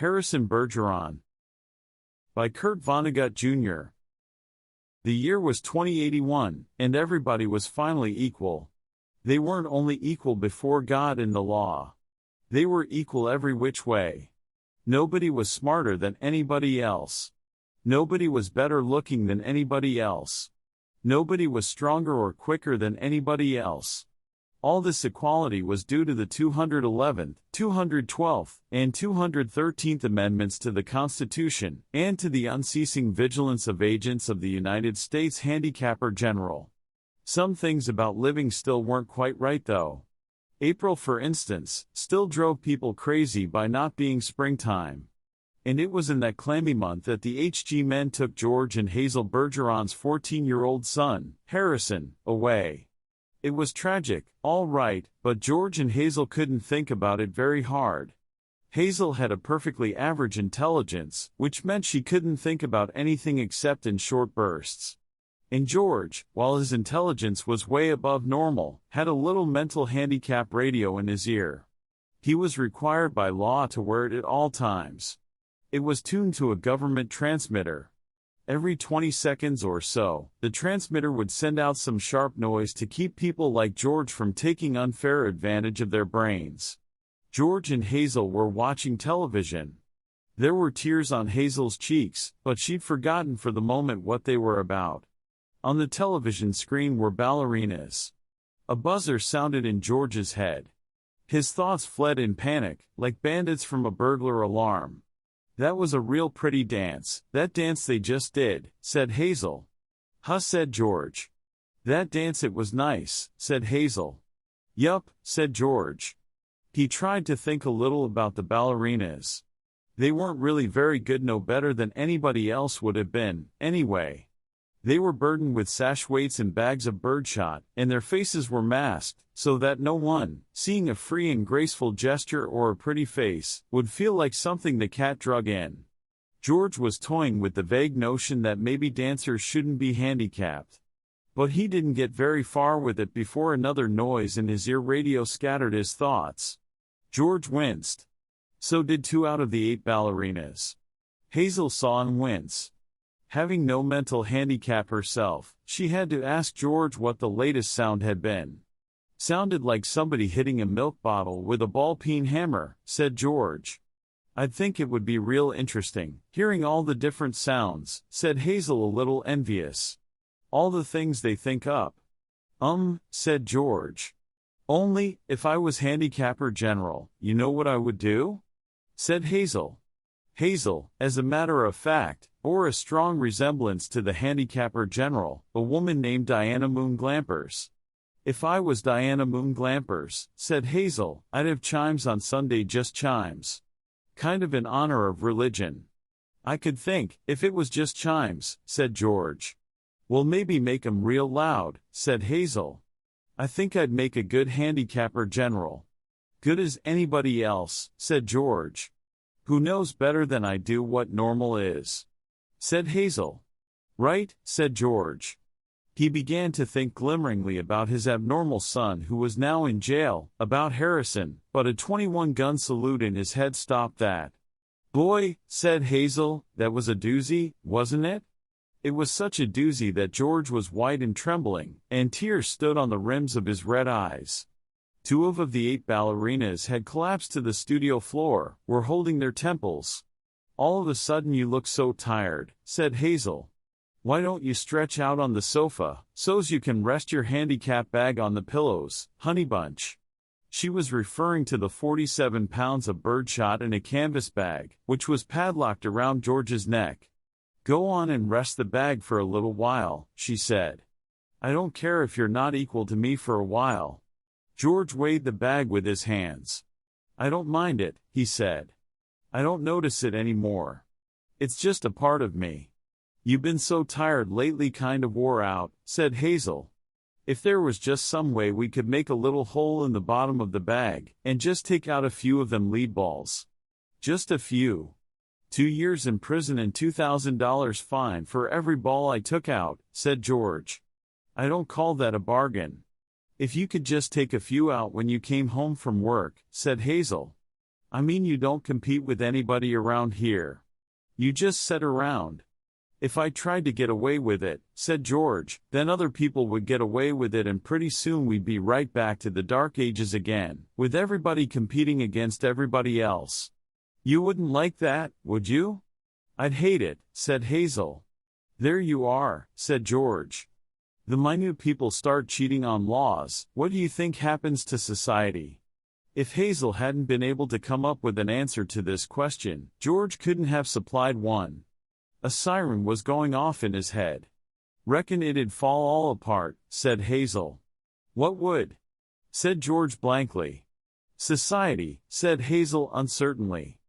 Harrison Bergeron. By Kurt Vonnegut, Jr. The year was 2081, and everybody was finally equal. They weren't only equal before God and the law. They were equal every which way. Nobody was smarter than anybody else. Nobody was better looking than anybody else. Nobody was stronger or quicker than anybody else. All this equality was due to the 211th, 212th, and 213th Amendments to the Constitution, and to the unceasing vigilance of agents of the United States Handicapper General. Some things about living still weren't quite right though. April, for instance, still drove people crazy by not being springtime. And it was in that clammy month that the HG men took George and Hazel Bergeron's 14-year-old son, Harrison, away. It was tragic, all right, but George and Hazel couldn't think about it very hard. Hazel had a perfectly average intelligence, which meant she couldn't think about anything except in short bursts. And George, while his intelligence was way above normal, had a little mental handicap radio in his ear. He was required by law to wear it at all times. It was tuned to a government transmitter. Every 20 seconds or so, the transmitter would send out some sharp noise to keep people like George from taking unfair advantage of their brains. George and Hazel were watching television. There were tears on Hazel's cheeks, but she'd forgotten for the moment what they were about. On the television screen were ballerinas. A buzzer sounded in George's head. His thoughts fled in panic, like bandits from a burglar alarm. "That was a real pretty dance, that dance they just did," said Hazel. "Huh," said George. "That dance, it was nice," said Hazel. "Yup," said George. He tried to think a little about the ballerinas. They weren't really very good, no better than anybody else would have been, anyway. They were burdened with sash weights and bags of birdshot, and their faces were masked, so that no one, seeing a free and graceful gesture or a pretty face, would feel like something the cat drug in. George was toying with the vague notion that maybe dancers shouldn't be handicapped. But he didn't get very far with it before another noise in his ear radio scattered his thoughts. George winced. So did 2 out of the 8 ballerinas. Hazel saw him wince. Having no mental handicap herself, she had to ask George what the latest sound had been. "Sounded like somebody hitting a milk bottle with a ball-peen hammer," said George. "I'd think it would be real interesting, hearing all the different sounds," said Hazel, a little envious. "All the things they think up." Said George. "Only, if I was Handicapper General, you know what I would do?" said Hazel. Hazel, as a matter of fact, bore a strong resemblance to the Handicapper General, a woman named Diana Moon Glampers. "If I was Diana Moon Glampers," said Hazel, "I'd have chimes on Sunday, just chimes. Kind of in honor of religion." "I could think, if it was just chimes," said George. "Well, maybe make 'em real loud," said Hazel. "I think I'd make a good Handicapper General." "Good as anybody else," said George. "Who knows better than I do what normal is?" said Hazel. "Right," said George. He began to think glimmeringly about his abnormal son who was now in jail, about Harrison, but a 21-gun salute in his head stopped that. "Boy," said Hazel, "that was a doozy, wasn't it?" It was such a doozy that George was white and trembling, and tears stood on the rims of his red eyes. 2 of the 8 ballerinas had collapsed to the studio floor, were holding their temples. "All of a sudden you look so tired," said Hazel. "Why don't you stretch out on the sofa, so's you can rest your handicap bag on the pillows, Honeybunch?" She was referring to the 47 pounds of birdshot in a canvas bag, which was padlocked around George's neck. "Go on and rest the bag for a little while," she said. "I don't care if you're not equal to me for a while." George weighed the bag with his hands. "I don't mind it," he said. "I don't notice it anymore. It's just a part of me." "You've been so tired lately, kind of wore out," said Hazel. "If there was just some way we could make a little hole in the bottom of the bag, and just take out a few of them lead balls. Just a few. 2 years in prison and $2,000 fine for every ball I took out," said George. "I don't call that a bargain." "If you could just take a few out when you came home from work," said Hazel. I mean, you don't compete with anybody around here. You just sit around. If I tried to get away with it, said George, then other people would get away with it and pretty soon we'd be right back to the dark ages again, with everybody competing against everybody else. You wouldn't like that, would you? I'd hate it, said Hazel. There you are, said George. The minute people start cheating on laws, what do you think happens to society? If Hazel hadn't been able to come up with an answer to this question, George couldn't have supplied one. A siren was going off in his head. Reckon it'd fall all apart, said Hazel. What would? Said George blankly. Society, said Hazel uncertainly.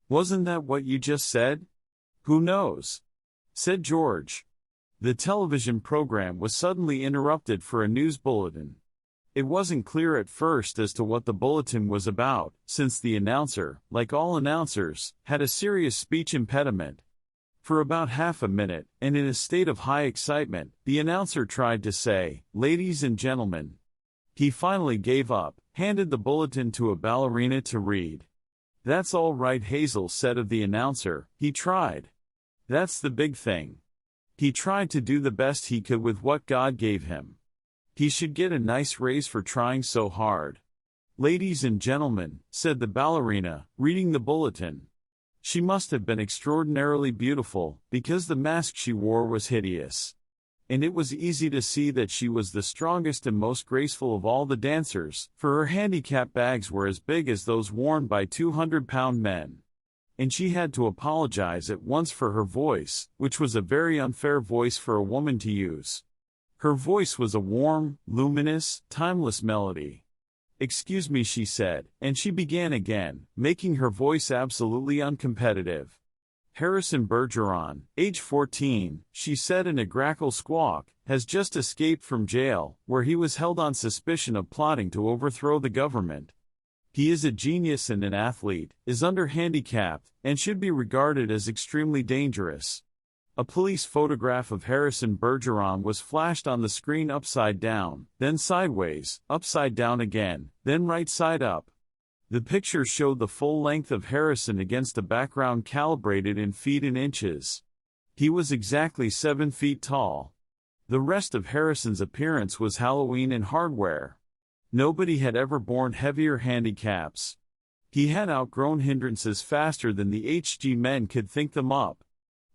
Wasn't that what you just said? Who knows? Said George. The television program was suddenly interrupted for a news bulletin. It wasn't clear at first as to what the bulletin was about, since the announcer, like all announcers, had a serious speech impediment. For about half a minute, and in a state of high excitement, the announcer tried to say, "Ladies and gentlemen." He finally gave up, handed the bulletin to a ballerina to read. "That's all right," Hazel said of the announcer. "He tried. That's the big thing. He tried to do the best he could with what God gave him. He should get a nice raise for trying so hard." "Ladies and gentlemen," said the ballerina, reading the bulletin. She must have been extraordinarily beautiful, because the mask she wore was hideous. And it was easy to see that she was the strongest and most graceful of all the dancers, for her handicap bags were as big as those worn by 200-pound men. And she had to apologize at once for her voice, which was a very unfair voice for a woman to use. Her voice was a warm, luminous, timeless melody. "Excuse me," she said, and she began again, making her voice absolutely uncompetitive. "Harrison Bergeron, age 14, she said in a grackle squawk, has just escaped from jail, where he was held on suspicion of plotting to overthrow the government. He is a genius and an athlete, is handicapped, and should be regarded as extremely dangerous." A police photograph of Harrison Bergeron was flashed on the screen upside down, then sideways, upside down again, then right side up. The picture showed the full length of Harrison against a background calibrated in feet and inches. He was exactly 7 feet tall. The rest of Harrison's appearance was Halloween and hardware. Nobody had ever borne heavier handicaps. He had outgrown hindrances faster than the HG men could think them up.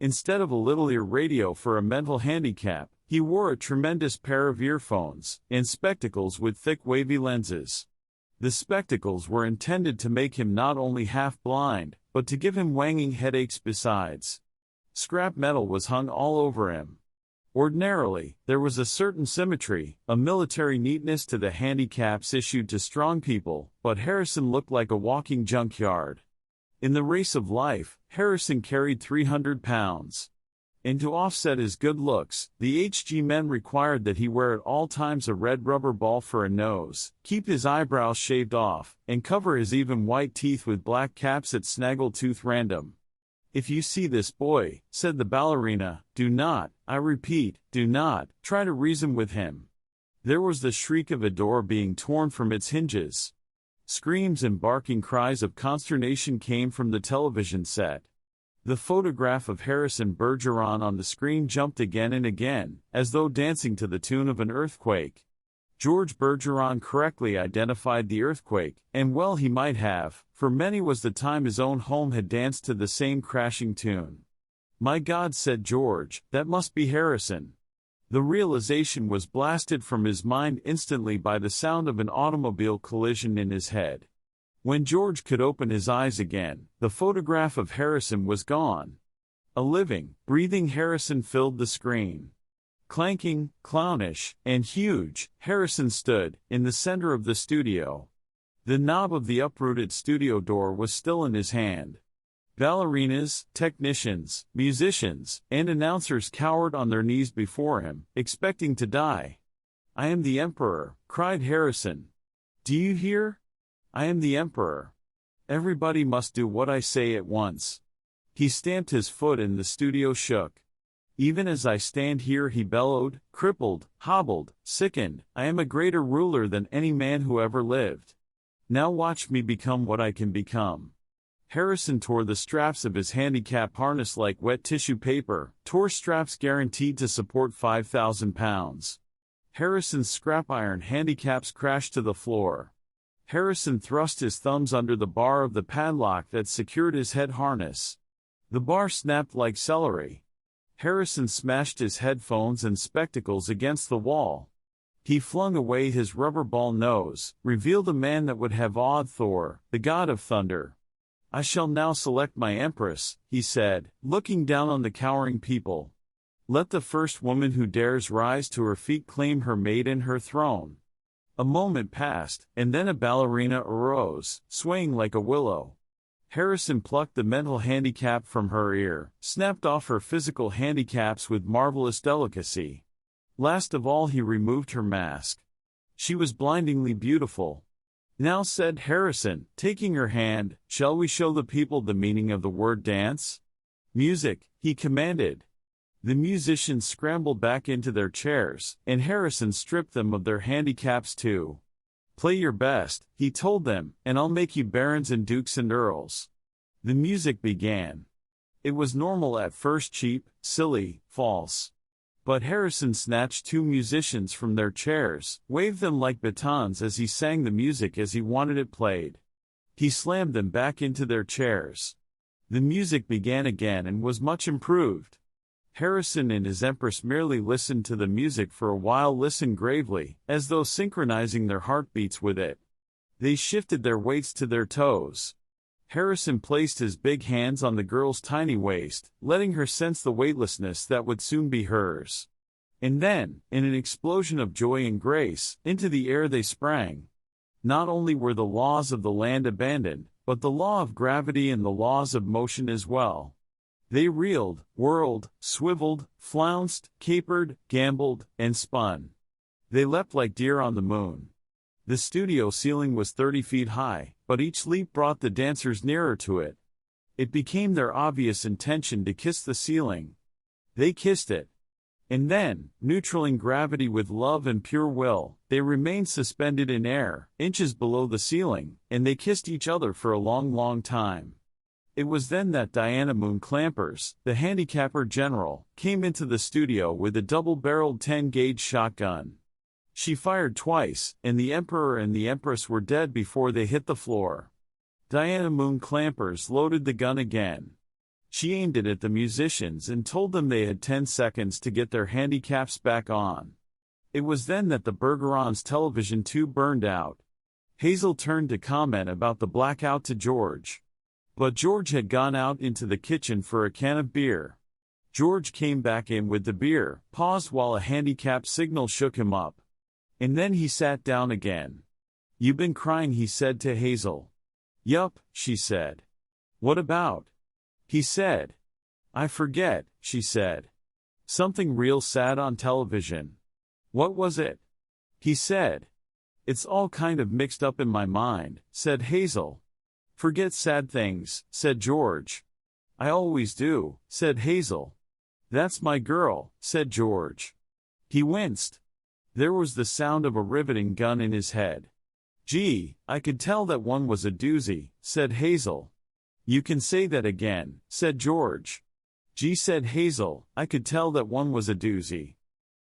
Instead of a little ear radio for a mental handicap, he wore a tremendous pair of earphones, and spectacles with thick wavy lenses. The spectacles were intended to make him not only half blind, but to give him wanging headaches besides. Scrap metal was hung all over him. Ordinarily, there was a certain symmetry, a military neatness to the handicaps issued to strong people, but Harrison looked like a walking junkyard. In the race of life, Harrison carried 300 pounds. And to offset his good looks, the HG men required that he wear at all times a red rubber ball for a nose, keep his eyebrows shaved off, and cover his even white teeth with black caps at snaggletooth random. "If you see this boy," said the ballerina, "do not, I repeat, do not, try to reason with him." There was the shriek of a door being torn from its hinges. Screams and barking cries of consternation came from the television set. The photograph of Harrison Bergeron on the screen jumped again and again, as though dancing to the tune of an earthquake. George Bergeron correctly identified the earthquake, and well he might have, for many was the time his own home had danced to the same crashing tune. "My God," said George, "that must be Harrison." The realization was blasted from his mind instantly by the sound of an automobile collision in his head. When George could open his eyes again, the photograph of Harrison was gone. A living, breathing Harrison filled the screen. Clanking, clownish, and huge, Harrison stood, in the center of the studio. The knob of the uprooted studio door was still in his hand. Ballerinas, technicians, musicians, and announcers cowered on their knees before him, expecting to die. "I am the Emperor," cried Harrison. "Do you hear? I am the Emperor. Everybody must do what I say at once." He stamped his foot and the studio shook. "Even as I stand here," he bellowed, "crippled, hobbled, sickened, I am a greater ruler than any man who ever lived. Now watch me become what I can become." Harrison tore the straps of his handicap harness like wet tissue paper, tore straps guaranteed to support 5,000 pounds. Harrison's scrap iron handicaps crashed to the floor. Harrison thrust his thumbs under the bar of the padlock that secured his head harness. The bar snapped like celery. Harrison smashed his headphones and spectacles against the wall. He flung away his rubber ball nose, revealed a man that would have awed Thor, the god of thunder. "I shall now select my empress," he said, looking down on the cowering people. "Let the first woman who dares rise to her feet claim her mate and her throne." A moment passed, and then a ballerina arose, swaying like a willow. Harrison plucked the mental handicap from her ear, snapped off her physical handicaps with marvelous delicacy. Last of all, he removed her mask. She was blindingly beautiful. "Now," said Harrison, taking her hand, "shall we show the people the meaning of the word dance?" "Music," he commanded. The musicians scrambled back into their chairs, and Harrison stripped them of their handicaps too. "Play your best," he told them, "and I'll make you barons and dukes and earls." The music began. It was normal at first, cheap, silly, false. But Harrison snatched two musicians from their chairs, waved them like batons as he sang the music as he wanted it played. He slammed them back into their chairs. The music began again and was much improved. Harrison and his empress merely listened to the music for a while, listened gravely, as though synchronizing their heartbeats with it. They shifted their weights to their toes. Harrison placed his big hands on the girl's tiny waist, letting her sense the weightlessness that would soon be hers. And then, in an explosion of joy and grace, into the air they sprang. Not only were the laws of the land abandoned, but the law of gravity and the laws of motion as well. They reeled, whirled, swiveled, flounced, capered, gambled, and spun. They leapt like deer on the moon. The studio ceiling was 30 feet high, but each leap brought the dancers nearer to it. It became their obvious intention to kiss the ceiling. They kissed it. And then, neutraling gravity with love and pure will, they remained suspended in air, inches below the ceiling, and they kissed each other for a long, long time. It was then that Diana Moon Clampers, the handicapper general, came into the studio with a double-barreled 10-gauge shotgun. She fired twice, and the emperor and the empress were dead before they hit the floor. Diana Moon Clampers loaded the gun again. She aimed it at the musicians and told them they had 10 seconds to get their handicaps back on. It was then that the Bergeron's television tube burned out. Hazel turned to comment about the blackout to George. But George had gone out into the kitchen for a can of beer. George came back in with the beer, paused while a handicap signal shook him up. And then he sat down again. "You've been crying," he said to Hazel. "Yup," she said. "What about?" he said. "I forget," she said. "Something real sad on television." "What was it?" he said. "It's all kind of mixed up in my mind," said Hazel. "Forget sad things," said George. "I always do," said Hazel. "That's my girl," said George. He winced. There was the sound of a riveting gun in his head. "Gee, I could tell that one was a doozy," said Hazel. "You can say that again," said George. "Gee," said Hazel, "I could tell that one was a doozy."